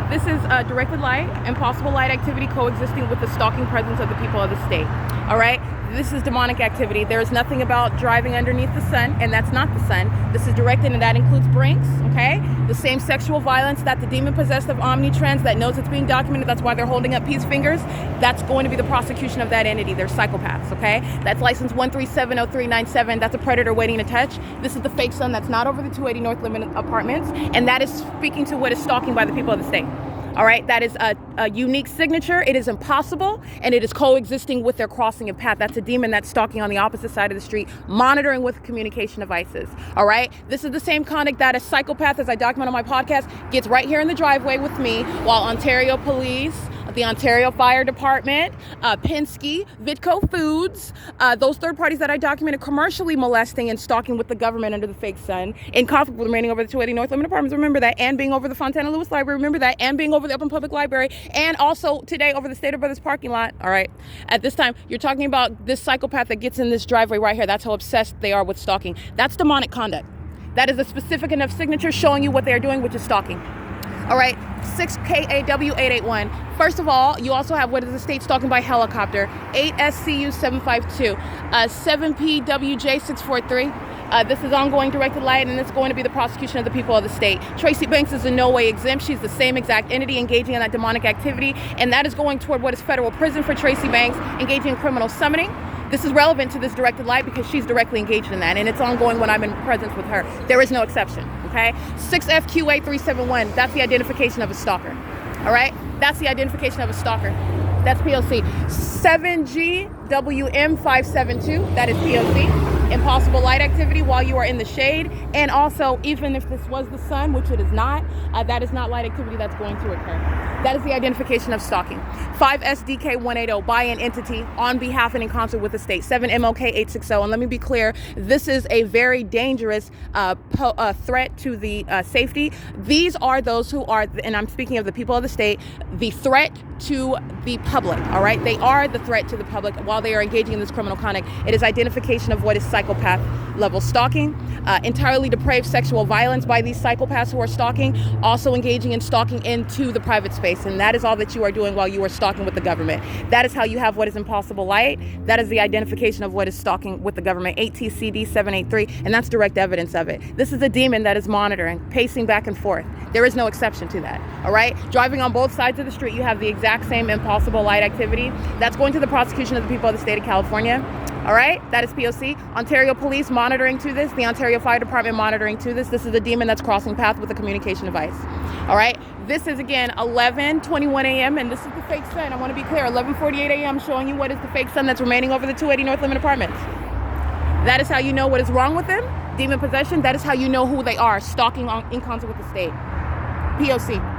This is directed light and possible light activity coexisting with the stalking presence of the people of the state. All right? This is demonic activity. There is nothing about driving underneath the sun, and that's not the sun. This is directed, and that includes brinks, okay? The same sexual violence that the demon possessed of OMNITRANS that knows it's being documented, that's why they're holding up peace fingers, that's going to be the prosecution of that entity. They're psychopaths, okay? That's license 1370397. That's a predator waiting to touch. This is the fake sun that's not over the 280 North Limit Apartments, and that is speaking to what is stalking by the people of the state. All right, that is a unique signature. It is impossible, and it is coexisting with their crossing of path. That's a demon that's stalking on the opposite side of the street, monitoring with communication devices. All right, this is the same conduct that a psychopath, as I document on my podcast, gets right here in the driveway with me, while Ontario Police, the Ontario Fire Department, Penske, Vitco Foods, those third parties that I documented commercially molesting and stalking with the government under the fake sun, in conflict with remaining over the 280 North Limit Apartments, remember that, and being over the Fontana Lewis Library, remember that, and being over the Open Public Library, and also today over the State of Brothers parking lot. All right, at this time, you're talking about this psychopath that gets in this driveway right here. That's how obsessed they are with stalking. That's demonic conduct. That is a specific enough signature showing you what they are doing, which is stalking. All right, 6KAW881. First of all, you also have what is the state stalking by helicopter, 8SCU752, 7PWJ643. This is ongoing directed light, and it's going to be the prosecution of the people of the state. Tracy Banks is in no way exempt. She's the same exact entity engaging in that demonic activity, and that is going toward what is federal prison for Tracy Banks, engaging in criminal summoning. This is relevant to this directed light because she's directly engaged in that, and it's ongoing when I'm in presence with her. There is no exception, okay? 6FQ8371, that's the identification of a stalker, all right? That's the identification of a stalker. That's P.O.C. 7GWM572, that is P.O.C. Impossible light activity while you are in the shade, and also, even if this was the sun, which it is not, that is not light activity that's going to occur. That is the identification of stalking. 5SDK180, by an entity on behalf and in concert with the state. 7MOK860, and let me be clear, this is a very dangerous threat to the safety. These are those who are, and I'm speaking of the people of the state, the threat to the public, all right? They are the threat to the public while they are engaging in this criminal conduct. It is identification of what is psychopath level stalking, entirely depraved sexual violence by these psychopaths who are stalking, also engaging in stalking into the private space, and that is all that you are doing while you are stalking with the government. That is how you have what is impossible light. That is the identification of what is stalking with the government, 8TCD783, and that's direct evidence of it. This is a demon that is monitoring, pacing back and forth. There is no exception to that, all right? Driving on both sides of the street, you have the exact same impossible light activity. That's going to the prosecution of the people of the state of California. All right, that is P.O.C. Ontario Police monitoring to this, the Ontario Fire Department monitoring to this. This is a demon that's crossing path with a communication device. All right, this is again 11:21 a.m. and this is the fake sun. I want to be clear, 11:48 a.m. showing you what is the fake sun that's remaining over the 280 North Limit Apartments. That is how you know what is wrong with them, demon possession. That is how you know who they are, stalking in concert with the state. P.O.C.